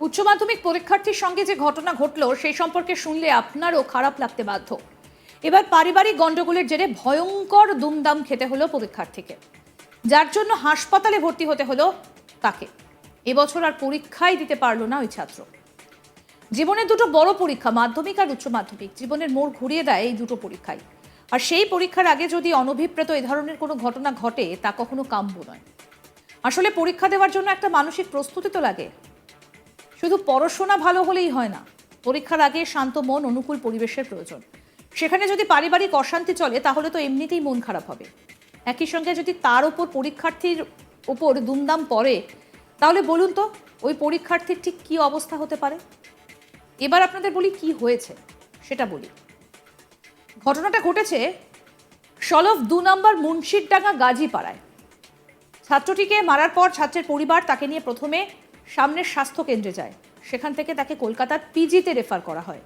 উচ্চ মাধ্যমিক পরীক্ষার্থীর সঙ্গে যে ঘটনা ঘটলো সেই সম্পর্কে শুনলে আপনারও খারাপ লাগতে বাধ্য। এবার পারিবারিক গন্ডগোলের জেরে ভয়ঙ্কর দুমদাম খেতে হলো পরীক্ষার্থীকে, যার জন্য হাসপাতালে ভর্তি হতে হলো তাকে। এবছর আর পরীক্ষাই দিতে পারলো না ওই ছাত্র। জীবনের দুটো বড় পরীক্ষা, মাধ্যমিক আর উচ্চ মাধ্যমিক, জীবনের মোড় ঘুরিয়ে দেয় এই দুটো পরীক্ষায়। আর সেই পরীক্ষার আগে যদি অনভিপ্রেত এই ধরনের কোনো ঘটনা ঘটে তা কখনো কাম্য নয়। আসলে পরীক্ষা দেওয়ার জন্য একটা মানসিক প্রস্তুতি তো লাগে, শুধু পড়াশোনা ভালো হলেই হয় না। পরীক্ষার আগে শান্ত মন, অনুকূল পরিবেশের প্রয়োজন। সেখানে যদি পারিবারিক অশান্তি চলে তাহলে তো এমনিতেই মন খারাপ হবে। একই সঙ্গে যদি তার উপর পরীক্ষার্থীর উপর দুমদাম পড়ে, তাহলে বলুন তো ওই পরীক্ষার্থীর ঠিক কী অবস্থা হতে পারে। এবার আপনাদের বলি কি হয়েছে সেটা বলি। ঘটনাটা ঘটেছে সলভ 2 নম্বর মুন্সিরডাঙ্গা গাজীপাড়ায়। ছাত্রটিকে মারার পর ছাত্রের পরিবার তাকে নিয়ে প্রথমে সামনের স্বাস্থ্য কেন্দ্রে যায়। সেখান থেকে তাকে কলকাতার পিজিতে রেফার করা হয়।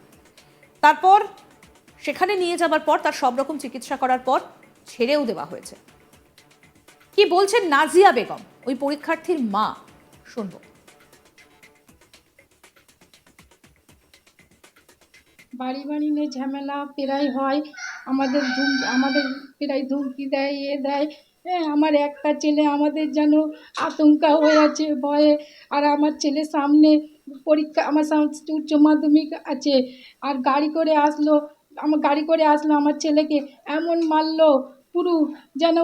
তারপর সেখানে নিয়ে যাবার পর তার সব রকম চিকিৎসা করার পর ছেড়েও দেওয়া হয়েছে। কি বলছেন নাজিয়া বেগম, ওই পরীক্ষার্থীর মা, শুনবো। বাড়ি বাড়ি নিয়ে ঝামেলা প্রায় হয়। আমাদের প্রায় ধমকি দেয়, দেয়। হ্যাঁ, আমার একটা ছেলে আমাদের যেন আতঙ্কা হয়ে আছে ভয়ে। আর আমার ছেলে সামনে পরীক্ষা, আমার সামনে উচ্চ মাধ্যমিক আছে। আর গাড়ি করে আসলো আমার ছেলেকে এমন মারলো, পুরো যেন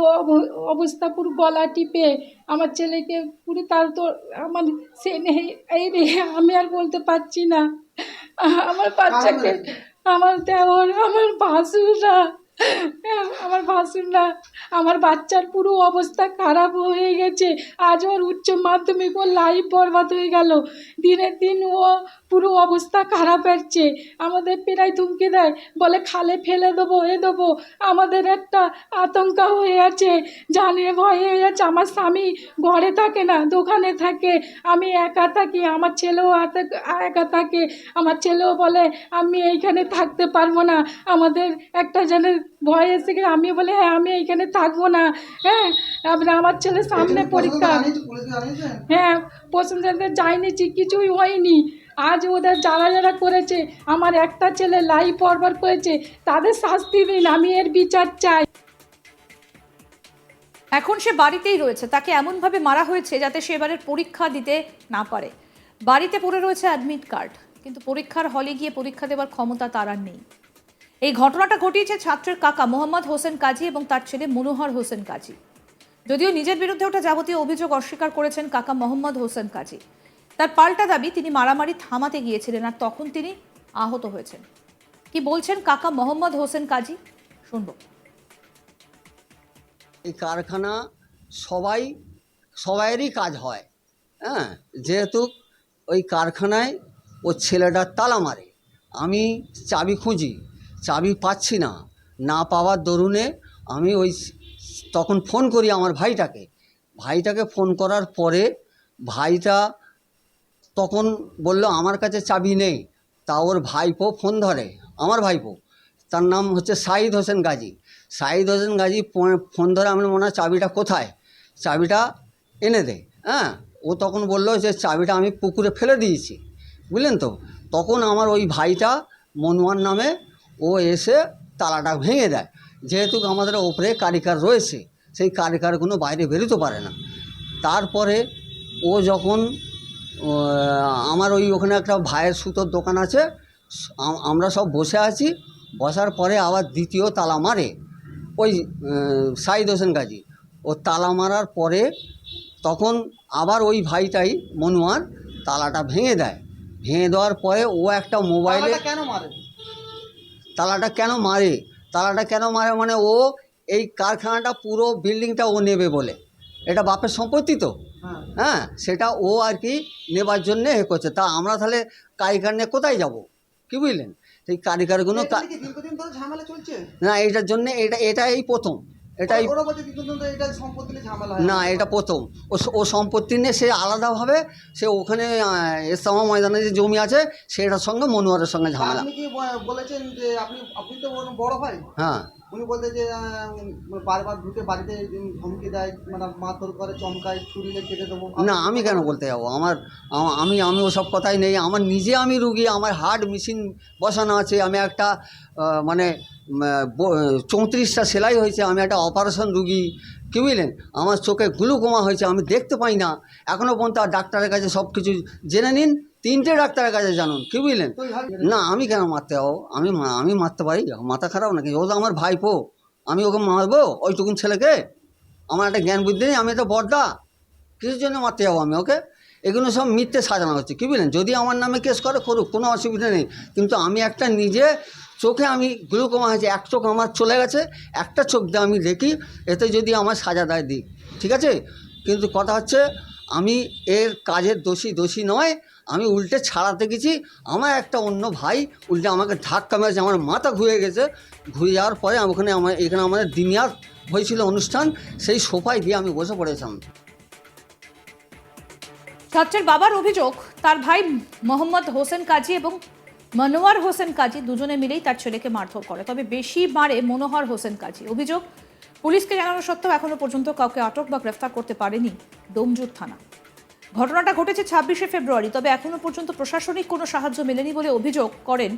অবস্থা পুরো গলা টিপে আমার ছেলেকে পুরো, তার তো আমার সে এই রে আমি আর বলতে পারছি না। আমার বাচ্চাকে, আমার দেওর, আমার ভাসুররা আমার বাচ্চার পুরো অবস্থা খারাপ হয়ে গেছে। আজ ওর উচ্চ মাধ্যমিক, ওর লাইফ বরবাদ হয়ে গেল। দিনের দিন ও পুরো অবস্থা খারাপ হচ্ছে। আমাদের প্রায় ধমকি দেয়, বলে খালে ফেলে দেবো, দেবো। আমাদের একটা আতঙ্ক হয়ে আছে, জানে ভয় হয়ে যাচ্ছে। আমার স্বামী ঘরে থাকে না, দোকানে থাকে, আমি একা থাকি, আমার ছেলেও একা থাকে। আমার ছেলেও বলে আমি এইখানে থাকতে পারবো না, আমাদের একটা যেন ভয় এসে গেলে। আমি বলে হ্যাঁ আমি এইখানে থাকবো না। হ্যাঁ, আমার ছেলে সামনে পরীক্ষা। হ্যাঁ, প্রশাসনদের যায়নি, কিছুই হয়নি। আজ ওদের যারা যারা করেছে, আমার একটা ছেলে লাইফ বরবাদ করেছে, তাদের শাস্তি দিন, আমি এর বিচার চাই। এখন সে বাড়িতেই রয়েছে, তাকে এমনভাবে মারা হয়েছে যাতে সে এবারের পরীক্ষা দিতে না পারে। বাড়িতে পড়ে রয়েছে অ্যাডমিট কার্ড, কিন্তু পরীক্ষার হলে গিয়ে পরীক্ষা দেওয়ার ক্ষমতা তার আর নেই। এই ঘটনাটা ঘটিয়েছে ছাত্রের কাকা মোহাম্মদ হোসেন কাজী এবং তার ছেলে মনোহর হোসেন কাজী। যদিও নিজের বিরুদ্ধে ওঠা যাবতীয় অভিযোগ অস্বীকার করেছেন কাকা মোহাম্মদ হোসেন কাজী। তার পাল্টা দাবি, তিনি মারামারি থামাতে গিয়েছিলেন আর তখন তিনি আহত হয়েছেন। কি বলছেন কাকা মোহাম্মদ হোসেন কাজী, শুনবো। এই কারখানা সবাইয়েরই কাজ হয়। হ্যাঁ, যেহেতু ওই কারখানায় ও ছেলেটার তালা মারে, আমি চাবি খুঁজি, চাবি পাচ্ছি না, না পাওয়ার দরুনে আমি তখন ফোন করি আমার ভাইটাকে ফোন করার পরে ভাইটা তখন বলল আমার কাছে চাবি নেই। তা ওর ভাইপো ফোন ধরে, আমার ভাইপো, তার নাম হচ্ছে সাইদ হোসেন গাজী। ফোন ধরে, আমি মনে হয় চাবিটা কোথায়, চাবিটা এনে দে। হ্যাঁ, ও তখন বলল যে চাবিটা আমি পুকুরে ফেলে দিয়েছি, বুঝলেন তো। তখন আমার ওই ভাইটা মনোয়ার নামে, ও এসে তালাটা ভেঙে দেয়। যেহেতু আমাদের ওপরে কারিকার রয়েছে, সেই কারিকারগুলো বাইরে বেরোতে পারে না। তারপরে ও যখন আমার ওখানে একটা ভাইয়ের সুতোর দোকান আছে, আমরা সব বসে আছি, বসার পরে আবার দ্বিতীয় তালা মারে ওই সাইদ হোসেন গাজী। ও তালা মারার পরে তখন আবার ওই ভাইটাই মনোয়ার তালাটা ভেঙে দেয়। ভেঙে দেওয়ার পরে ও একটা মোবাইলে তালাটা কেন মারে মানে ও এই কারখানাটা পুরো বিল্ডিংটা ও নেবে বলে, এটা বাপের সম্পত্তি তো। হ্যাঁ, সেটা ও আর কি নেবার জন্যে করছে। তা আমরা তাহলে কারিগর নিয়ে কোথায় যাব, কি বুঝলেন। সেই কারিগরগুলো না, এটার জন্যে এটা এই প্রথম, এটাই না, এটা প্রথম। ও সম্পত্তি নিয়ে সে আলাদাভাবে, সে ওখানে ইসলামা ময়দানে যে জমি আছে সেটার সঙ্গে মনোয়ারের সঙ্গে ঝামেলা। আপনি কি বলেছেন যে আপনি তো বড় ভাই? হ্যাঁ, উনি বলতে যে বারবার ঢুকে বাড়িতে ধমকি দেয়, মানে মারধর করে, চমকায়, ছুরি দিয়ে কেটে দেবো। না, আমি কেন বলতে যাবো? আমি ওসব কথাই নেই। আমার নিজে আমি রুগী, আমার হার্ট মেশিন বসানো আছে, আমি একটা মানে 34টা সেলাই হয়েছে, আমি একটা অপারেশন রুগী, কি বুঝলেন? আমার চোখে গ্লুকোমা হয়েছে, আমি দেখতে পাই না এখনও পর্যন্ত। আর ডাক্তারের কাছে সব কিছু জেনে নিন, 3টে ডাক্তারের কাছে জানুন, কি বুঝলেন? না, আমি কেন মারতে যাবো? আমি মারতে পারি? মাথা খারাপ নাকি? ও তো আমার ভাইপো, আমি ওকে মারবো ওইটুকুন ছেলেকে? আমার একটা জ্ঞান বুদ্ধি নেই? আমি একটা বড়দা, কিসের জন্য মারতে যাবো আমি ওকে? এগুলো সব মিথ্যে সাজানো হচ্ছে, কি বুঝলেন? যদি আমার নামে কেস করে করুক, কোনো অসুবিধা নেই। কিন্তু আমি একটা নিজে চোখে আমি গ্লুকোমা হয়েছে, এক চোখ আমার চলে গেছে, একটা চোখ দিয়ে আমি দেখি, এতে যদি আমার সাজা দেয় দিক, ঠিক আছে। কিন্তু কথা হচ্ছে আমি এর কাজের দোষী নয়, আমি উল্টে ছাড়াতে গেছি। আমার একটা অন্য ভাই উল্টে আমাকে ধাক্কা মেরেছে, আমার মাথা ঘুরে গেছে। ঘুরে যাওয়ার পরে এখানে আমাদের দিনিয়াত হয়েছিল অনুষ্ঠান, সেই সোফায় গিয়ে আমি বসে পড়েছিলাম। ছাত্রের বাবার অভিযোগ, তার ভাই মোহাম্মদ হোসেন কাজী এবং মনোয়ার হোসেন কাজী দুজনে মিলেই তার ছেলেকে মারধর করে, তবে বেশি মারে মনোহর হোসেন কাজী। অভিযোগ, পুলিশকে জানানো সত্ত্বেও এখনো পর্যন্ত কাউকে আটক বা গ্রেফতার করতে পারেনি ডোমজুর থানা। ঘটনাটা ঘটেছে 26শে ফেব্রুয়ারি, তবে এখনো পর্যন্ত প্রশাসনিক কোনো সাহায্য মেলেনি বলে অভিযোগ করেন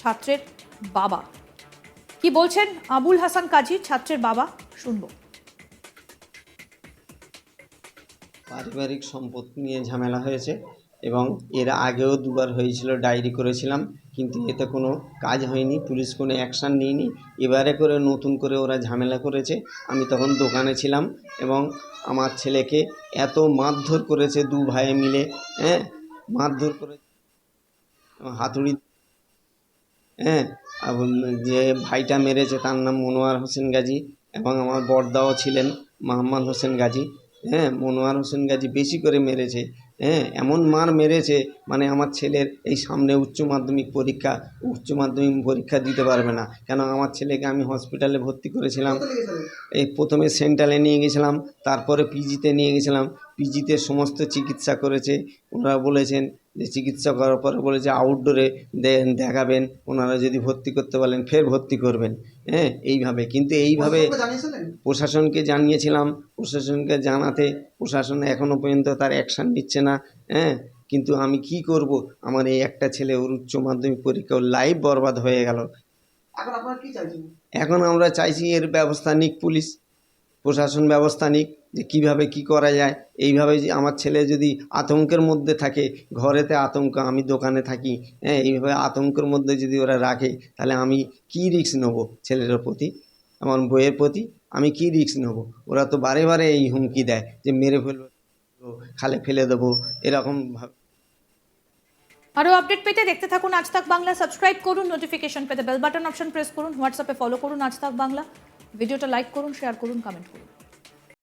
ছাত্রের বাবা। কি বলছেন আবুল হাসান কাজী, ছাত্রের বাবা, শুনবো। পারিবারিক সম্পত্তি নিয়ে ঝামেলা হয়েছে এবং এর আগেও দুবার হয়েছিল, ডায়েরি করেছিলাম, কিন্তু এতে কোনো কাজ হয়নি, পুলিশ কোনো অ্যাকশান নিয়নি। এবারে করে নতুন করে ওরা ঝামেলা করেছে। আমি তখন দোকানে ছিলাম এবং আমার ছেলেকে এত মারধর করেছে, দু ভাই মিলে, মারধর করে হাতুড়ি, এবং যে ভাইটা মেরেছে তার নাম মনোয়ার হোসেন গাজী এবং আমার বড়দাও ছিলেন মোহাম্মদ হোসেন গাজী। মনোয়ার হোসেন গাজী বেশি করে মেরেছে, এমন মার মেরেছে মানে আমার ছেলের এই সামনে উচ্চ মাধ্যমিক পরীক্ষা দিতে পারবে না। কেন, আমার ছেলেকে আমি হসপিটালে ভর্তি করেছিলাম। এই প্রথমে সেন্ট্রালে নিয়ে গেছিলাম, তারপরে পিজিতে নিয়ে গেছিলাম। পিজিতে সমস্ত চিকিৎসা করেছে। ওনারা বলেছেন যে চিকিৎসা করার পরে বলেছে আউটডোরে দেখাবেন, ওনারা যদি ভর্তি করতে বলেন ফের ভর্তি করবেন, এইভাবে। কিন্তু এইভাবে প্রশাসনকে জানিয়েছিলাম, প্রশাসনকে জানাতে প্রশাসন এখনও পর্যন্ত তার অ্যাকশান নিচ্ছে না। কিন্তু আমি কি করব? আমার এই একটা ছেলে, ওর উচ্চ মাধ্যমিক পরীক্ষা, ওর লাইফ বরবাদ হয়ে গেল। এখন আপনারা কি চাইছেন? এখন আমরা চাইছি এর ব্যবস্থা নিক পুলিশ, প্রশাসন ব্যবস্থা নিক, যে কীভাবে কি করা যায়। এইভাবে যে আমার ছেলে যদি আতঙ্কের মধ্যে থাকে, ঘরেতে আতঙ্ক, আমি দোকানে থাকি, এইভাবে আতঙ্কের মধ্যে যদি ওরা রাখে, তাহলে আমি কি রিস্ক নেব ছেলের প্রতি, আমার বইয়ের প্রতি? আমি কি রিস্ক নেব? ওরা তো বারে বারে এই হুমকি দেয় যে মেরে ফেলবো, খালে ফেলে দেবো, এরকমভাবে। আরো আপডেট পেতে দেখতে থাকুন আজ তাক বাংলা, সাবস্ক্রাইব করুন, নোটিফিকেশন পেতে বেল বাটন অপশন প্রেস করুন, হোয়াটসঅ্যাপে ফলো করুন আজ তাক বাংলা, ভিডিওটা লাইক করুন, শেয়ার করুন, কমেন্ট করুন।